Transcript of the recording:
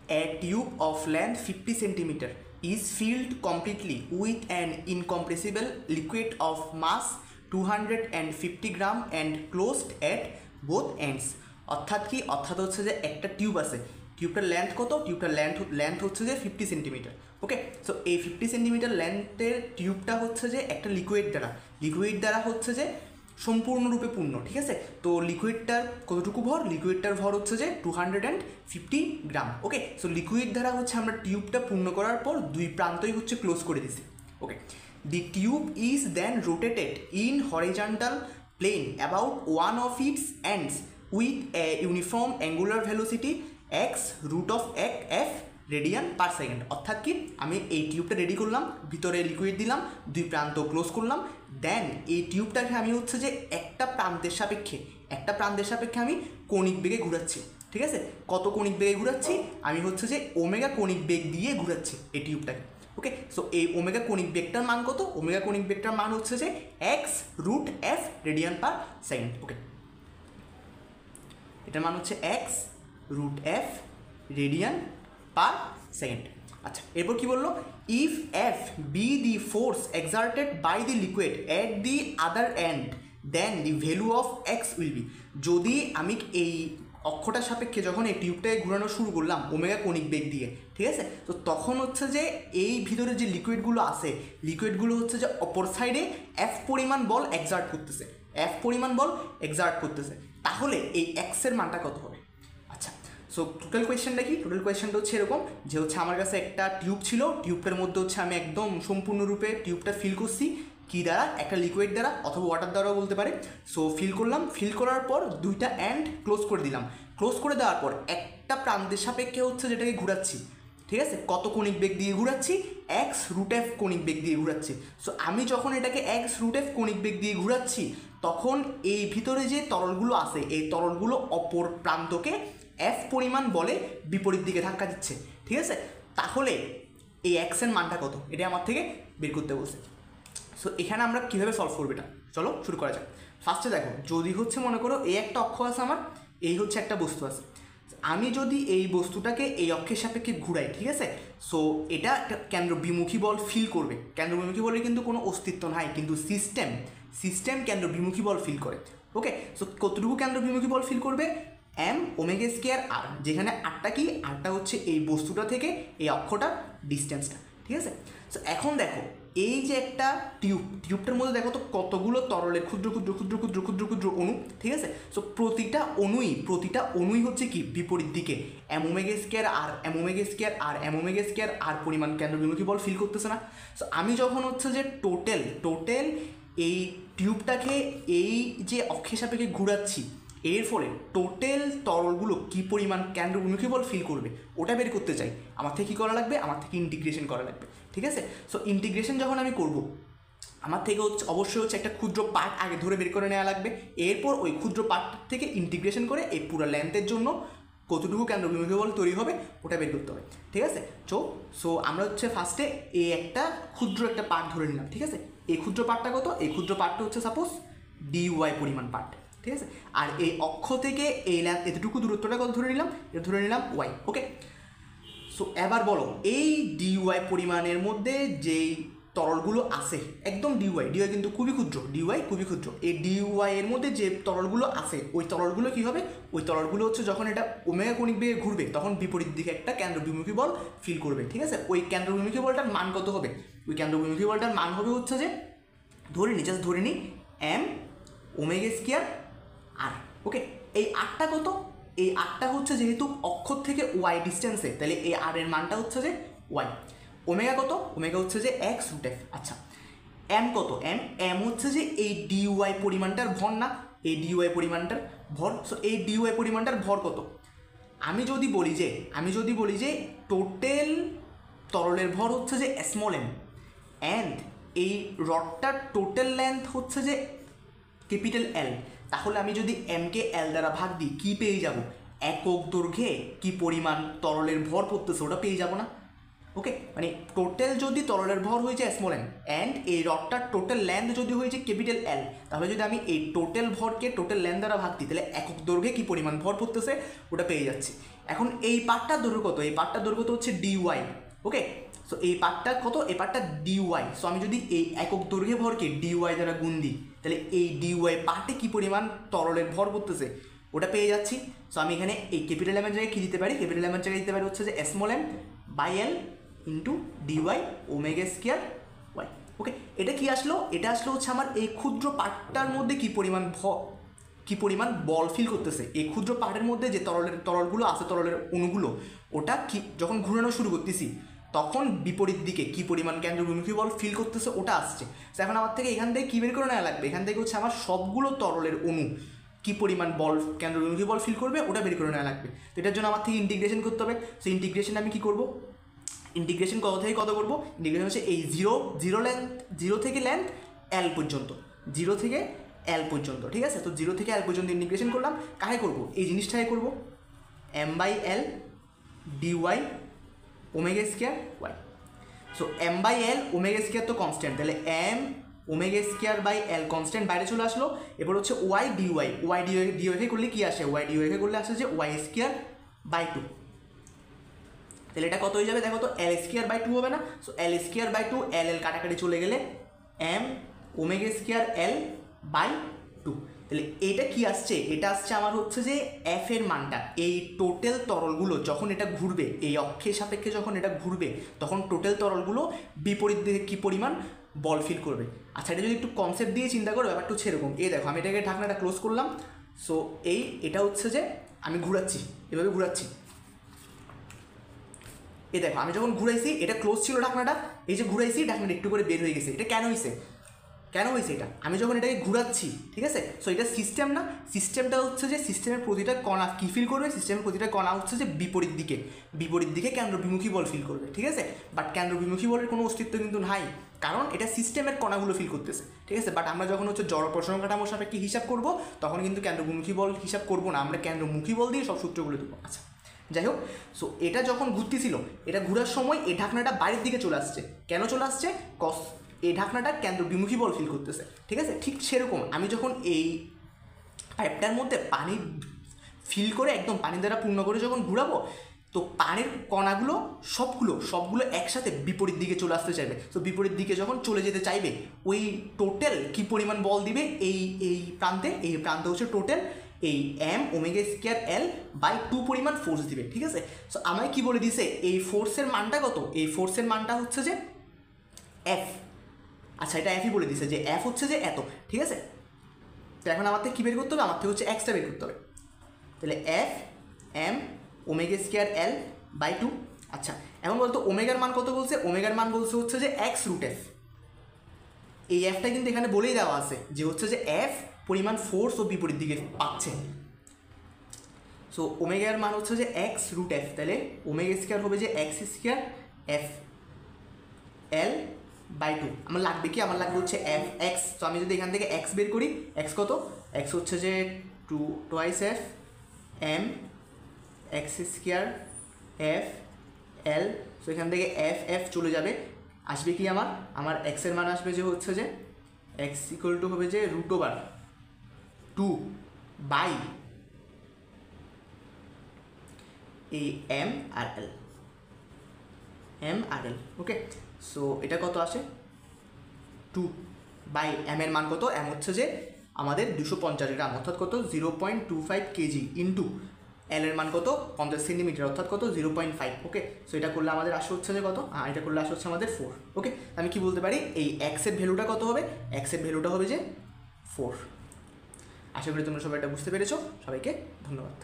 A tube of length 50 centimeter is filled completely with an incompressible liquid of mass 250 gram and closed at both ends. অর্থাৎ হচ্ছে যে একটা tube আছে, টিউবটার length কত? টিউবটার length হচ্ছে যে 50 সেন্টিমিটার। ওকে, সো এই 50 সেন্টিমিটার লেন্থের টিউবটা হচ্ছে যে একটা লিকুইড দ্বারা হচ্ছে যে সম্পূর্ণরূপে পূর্ণ। ঠিক আছে, তো লিকুইডটার কতটুকু ভর? লিকুইডটার ভর হচ্ছে যে 250 গ্রাম। ওকে, সো লিকুইড দ্বারা হচ্ছে আমরা টিউবটা পূর্ণ করার পর দুই প্রান্তই হচ্ছে ক্লোজ করে দিছি। Okay, the tube is then rotated in horizontal plane about one of its ends with a uniform angular velocity x root of f radian per second. অর্থাৎ কি, আমি এই টিউবটা রেডি করলাম, ভিতরে লিকুইড দিলাম, দুই প্রান্ত ক্লোজ করলাম, দেন এই টিউবটাকে আমি হচ্ছে যে একটা প্রান্তের সাপেক্ষে আমি কৌণিক বেগে ঘুরাচ্ছি। ঠিক আছে, কত কৌণিক বেগে ঘুরাচ্ছি? আমি হচ্ছে যে ওমেগা কৌণিক বেগ দিয়ে ঘুরাচ্ছি এই টিউবটাকে। ওকে, সো এই ওমেগা কৌণিক বেগটার মান কত? ওমেগা কৌণিক বেগটার মান হচ্ছে যে x root f radian per second. Okay, এটার মান হচ্ছে x root f radian per second. আচ্ছা, এরপর কি বললো? If f be the force exerted by the liquid at the other end then the value of x will be, যদি আমি এই অক্ষটার সাপেক্ষে যখন এই টিউবটাকে ঘোরানো শুরু করলাম ওমেগা কৌণিক বেগ দিয়ে, ঠিক আছে, তো তখন হচ্ছে যে এই ভিতরে যে লিকুইডগুলো আছে, লিকুইডগুলো হচ্ছে যে অপর সাইডে f পরিমাণ বল এক্সার্ট করতেছে, তাহলে এই x এর মানটা কত হবে? আচ্ছা, সো টোটাল কোয়েশ্চেনটা কি? টোটাল কোয়েশ্চেনটা হচ্ছে এরকম যে হচ্ছে আমার কাছে একটা টিউব ছিল, টিউবটার মধ্যে হচ্ছে আমি একদম সম্পূর্ণরূপে টিউবটা ফিল করছি কি দ্বারা? একটা লিকুইড দ্বারা অথবা ওয়াটার দ্বারাও বলতে পারে। সো ফিল করার পর দুইটা এন্ড ক্লোজ করে দিলাম। ক্লোজ করে দেওয়ার পর একটা প্রান্তের সাপেক্ষে হচ্ছে যেটাকে ঘুরাচ্ছি। ঠিক আছে, কত কৌণিক বেগ দিয়ে ঘুরাচ্ছি? x রুট f কৌণিক বেগ দিয়ে ঘুরাচ্ছি। সো আমি যখন এটাকে x রুট f কৌণিক বেগ দিয়ে ঘুরাচ্ছি তখন এই ভিতরে যে তরলগুলো আছে এই তরলগুলো অপর প্রান্তকে f পরিমাণ বলে বিপরীত দিকে ধাক্কা দিচ্ছে। ঠিক আছে, তাহলে এই x এর মানটা কত? এটা আমার থেকে বের করতে বলছে। সো এখানে আমরা কীভাবে সলভ করবো এটা, চলো শুরু করা যাক। ফার্স্টে দেখো, যদি হচ্ছে মনে করো এই একটা অক্ষ আছে আমার, এই হচ্ছে একটা বস্তু আছে, আমি যদি এই বস্তুটাকে এই অক্ষের সাপেক্ষে ঘুরাই, ঠিক আছে, সো এটা একটা কেন্দ্রবিমুখী বল ফিল করবে। কেন্দ্রবিমুখী বলের কিন্তু কোনো অস্তিত্ব নাই, কিন্তু সিস্টেম কেন্দ্রবিমুখী বল ফিল করে। ওকে, সো কতটুকু কেন্দ্রবিমুখী বল ফিল করবে? m ওমেগা স্কয়ার r, যেখানে আরটা কি? আরটা হচ্ছে এই বস্তুটা থেকে এই অক্ষটার ডিস্টেন্সটা। ঠিক আছে, সো এখন দেখো এই যে একটা টিউবটার মধ্যে দেখো তো কতগুলো তরলের ক্ষুদ্র ক্ষুদ্র ক্ষুদ্র ক্ষুদ্র ক্ষুদ্র ক্ষুদ্র অণু। ঠিক আছে, সো প্রতিটা অণুই হচ্ছে কি? বিপরীত দিকে m ওমেগা স্কয়ার r পরিমাণ কেন্দ্রবিমুখী বল ফিল করতেছে না? সো আমি যখন হচ্ছে যে টোটাল এই টিউবটাকে এই যে অক্ষের সাপেক্ষে ঘুরাচ্ছি, এর ফলে টোটাল তরলগুলো কী পরিমাণ কেন্দ্রবিমুখী বল ফিল করবে ওটা বের করতে চাই, আমার থেকে কী করা লাগবে? আমার থেকে ইন্টিগ্রেশন করা লাগবে। ঠিক আছে, সো ইন্টিগ্রেশন যখন আমি করব আমার থেকে অবশ্যই হচ্ছে একটা ক্ষুদ্র পার্ট আগে ধরে বের করে নেওয়া লাগবে, এরপর ওই ক্ষুদ্র পার্ট থেকে ইন্টিগ্রেশন করে এই পুরো লেন্থের জন্য কতটুকু কেন্দ্রবিমুখী বল তৈরি হবে ওটা বের করতে হবে। ঠিক আছে, সো আমরা হচ্ছে ফার্স্টে এই একটা ক্ষুদ্র একটা পার্ট ধরে নিলাম। ঠিক আছে, এই ক্ষুদ্র পার্টটা কত? এই ক্ষুদ্র পার্টটা হচ্ছে সাপোজ dy পরিমাণ পার্ট। ঠিক আছে, আর এই অক্ষ থেকে এই এতটুকু দূরত্বটা কত ধরে নিলাম? এটা ধরে নিলাম y। ওকে, সো এবার বলো এই dy পরিমাণের মধ্যে যেই তরলগুলো আছে, একদম dy কিন্তু খুবই ক্ষুদ্র, এই dy এর মধ্যে যে তরলগুলো আছে ওই তরলগুলো কী হবে? ওই তরলগুলো হচ্ছে যখন এটা ওমেগা কৌণিক বেগে ঘুরবে তখন বিপরীত দিকে একটা কেন্দ্রবিমুখী বল ফিল করবে। ঠিক আছে, ওই কেন্দ্রবিমুখী বলটার মান কত হবে? ওই কেন্দ্রবিমুখী বলটার মান হবে হচ্ছে যে ধরে নিই m ওমেগা স্কয়ার r। ওকে, এই আরটা কত? এই আরটা হচ্ছে যেহেতু অক্ষর থেকে y ডিস্টেন্সে, তাহলে এই r এর মানটা হচ্ছে যে y। ওমেগা কত? ওমেগা হচ্ছে যে x রুট f। আচ্ছা, m কত? m হচ্ছে যে এই dy পরিমাণটার ভর না, এই dy পরিমাণটার ভর। সো এই dy পরিমাণটার ভর কত? আমি যদি বলি যে টোটাল তরলের ভর হচ্ছে যে স্মল m, অ্যান্ড এই রডটার টোটাল লেন্থ হচ্ছে যে ক্যাপিটাল L, তাহলে আমি যদি m কে L দ্বারা ভাগ দিই কী পেয়ে যাব? একক দৈর্ঘ্যে কি পরিমাণ তরলের ভর পড়তেছে ওটা পেয়ে যাব না? ওকে, মানে টোটাল যদি তরলের ভর হয়ে যায় স্মল m অ্যান্ড এই রডটার টোটাল লেন্থ যদি হয়ে যায় ক্যাপিটাল L, তাহলে যদি আমি এই টোটাল ভরকে টোটাল লেন্থ দ্বারা ভাগ দিই তাহলে একক দৈর্ঘ্যে কী পরিমাণ ভর পড়তেছে ওটা পেয়ে যাচ্ছি। এখন এই পার্টটার দৈর্ঘ্য কত, এই পার্টটার দৈর্ঘ্য তো হচ্ছে ডিওয়াই। ওকে, সো এই পার্টটা কত, এই পার্টটা ডিওয়াই। সো আমি যদি এই একক দৈর্ঘ্যের ভরকে ডিওয়াই দ্বারা গুণ দিই, তাহলে এই ডিওয়াই পার্টে কী পরিমাণ তরলের ভর করতেছে ওটা পেয়ে যাচ্ছি। সো আমি এখানে এই ক্যাপিটাল এমের জায়গায় কী দিতে পারি, ক্যাপিটাল এমের জায়গায় দিতে পারি হচ্ছে যে small M by L into d y omega square y. Okay, এটা কি আসলো, এটা আসলো হচ্ছে আমার এই ক্ষুদ্র পার্টটার মধ্যে কী পরিমাণ বল ফিল করতেছে। এই ক্ষুদ্র পার্টের মধ্যে যে তরলগুলো আছে, তরলের অণুগুলো, ওটা কি যখন ঘুরানো শুরু করতেছি তখন বিপরীত দিকে কী পরিমাণ কেন্দ্রবিমুখী বল ফিল করতেছে ওটা আসছে। তো এখন আমার থেকে এখান থেকে কী বের করে নেওয়া লাগবে, এখান থেকে হচ্ছে আমার সবগুলো তরলের অণু কী পরিমাণ বল কেন্দ্রবিমুখী বল ফিল করবে ওটা বের করে নেওয়া লাগবে। তো এটার জন্য আমার থেকে ইন্টিগ্রেশন করতে হবে। সো ইন্টিগ্রেশন আমি কী করবো, ইন্টিগ্রেশন কত থেকে কত করবো, ইন্টিগ্রেশন হচ্ছে এই জিরো থেকে লেন্থ এল পর্যন্ত, জিরো থেকে এল পর্যন্ত, ঠিক আছে। তো জিরো থেকে এল পর্যন্ত ইন্টিগ্রেশন করলাম, কাকে করবো, এই জিনিসটাকে করবো, M by L D Y omega square Y. So M by L omega square তো কনস্ট্যান্ট, তাহলে M omega square by L constant বাইরে চলে আসলো। এবার হচ্ছে ওয়াই ডিওয়াইকে করলে কি আসে, ওয়াই ডিওয়াইকে করলে আসে যে ওয়াই স্কোয়ার বাই 2। তাহলে এটা কত হয়ে যাবে দেখো তো, এল স্কোয়ার বাই 2 হবে না। So L square by 2, L কাটাকাটি চলে গেলে M omega square L by 2। তাহলে এটা কি আসছে, এটা আসছে আমার হচ্ছে যে এফ এর মানটা। এই টোটাল তরলগুলো যখন এটা ঘুরবে, এই অক্ষের সাপেক্ষে যখন এটা ঘুরবে, তখন টোটাল তরলগুলো বিপরীত দিকে কী পরিমাণ বল ফিল করবে। আচ্ছা, এটা যদি একটু কনসেপ্ট দিয়ে চিন্তা করো, ব্যাপারটা হচ্ছে এরকম। এই দেখো আমি এটাকে ঢাকনাটা ক্লোজ করলাম। সো এটা হচ্ছে যে আমি ঘুরাচ্ছি, এভাবে ঘুরাচ্ছি। এই দেখো আমি যখন ঘুরাইছি, এটা ক্লোজ ছিল ঢাকনাটা, এই যে ঘুরাইছি ঢাকনাটা একটু করে বের হয়ে গেছে। এটা কেন হয়েছে এটা, আমি যখন এটাকে ঘুরাচ্ছি, ঠিক আছে। সো এটা সিস্টেম না, সিস্টেমটা হচ্ছে যে সিস্টেমের প্রতিটা কণা কী ফিল করবে, সিস্টেমের প্রতিটা কণা হচ্ছে যে বিপরীত দিকে কেন্দ্রবিমুখী বল ফিল করবে, ঠিক আছে। বাট কেন্দ্রবিমুখী বলের কোনো অস্তিত্ব কিন্তু নাই, কারণ এটা সিস্টেমের কণাগুলো ফিল করতেছে, ঠিক আছে। বাট আমরা যখন হচ্ছে জড় প্রসারণ কাঠামোর সাপেক্ষে হিসাব করবো, তখন কিন্তু কেন্দ্রবিমুখী বল হিসাব করবো না, আমরা কেন্দ্রমুখী বল দিয়ে সব সূত্রগুলো দেবো। আচ্ছা, যাই হোক, সো এটা যখন ঘুরতেছিল, এটা ঘোরার সময় এই ঢাকনাটা বাইরের দিকে চলে আসছে। কেন চলে আসছে, এই ঢাকনাটা কেন্দ্রবিমুখী বল ফিল করতেছে, ঠিক আছে। ঠিক সেরকম আমি যখন এই পাইপটার মধ্যে পানি ফিল করে একদম পানি দ্বারা পূর্ণ করে যখন ঘুরাবো, তো পানির কণাগুলো সবগুলো একসাথে বিপরীত দিকে চলে আসতে চাইবে। তো বিপরীত দিকে যখন চলে যেতে চাইবে, ওই টোটাল কী পরিমাণ বল দিবে, এই প্রান্তে হচ্ছে টোটাল এই M omega square L by 2 পরিমাণ ফোর্স দিবে, ঠিক আছে। সো আমায় কী বলে দিছে, এই ফোর্সের মানটা কত, এই ফোর্সের মানটা হচ্ছে যে এফ। আচ্ছা, এটা এফই বলে দিছে যে এফ হচ্ছে যে এত, ঠিক আছে। তো এখন আমার থেকে কী বের করতে হবে, আমার থেকে হচ্ছে এক্সটা বের করতে হবে। তাহলে F M omega square L by 2। আচ্ছা, এখন বলতো ওমেগার মান কত বলছে, ওমেগার মান বলছে হচ্ছে যে এক্স রুট এফ। এই এফটা কিন্তু এখানে বলেই দেওয়া আছে যে হচ্ছে যে এফ পরিমাণ ফোর্স ও বিপরীত দিকে পাচ্ছে। সো ওমেগার মান হচ্ছে যে এক্স রুট এফ, তাহলে ওমেগা স্কোয়ার হবে যে X square F L by 2। আমার লাগবে কি, আমার লাগবে হচ্ছে এফ এক্স। তো আমি যদি এখান থেকে এক্স বের করি, এক্স কত, এক্স হচ্ছে যে 2 F M X square F L. So এখান থেকে এফ চলে যাবে, আসবে কি আমার এক্সের মান আসবে যে হচ্ছে যে এক্স ইকুয়াল টু হবে যে √2 বাই এই এম আর এল। ওকে, সো এটা কত আসে 2 বাই এম এর মান কত, এম হচ্ছে যে আমাদের 250 গ্রাম, অর্থাৎ কত 0.25 কেজি, ইন্টু এল এর মান কত 50 সেন্টিমিটার, অর্থাৎ কত 0.5। ওকে, সো এটা করলে আমাদের আসে হচ্ছে যে কত, এটা করলে আসে হচ্ছে আমাদের 4। ওকে, আমি কি বলতে পারি, এই এক্সের ভ্যালুটা কত হবে, এক্সের ভ্যালুটা হবে যে 4। আশা করি তোমরা সবাই এটা বুঝতে পেরেছো। সবাইকে ধন্যবাদ।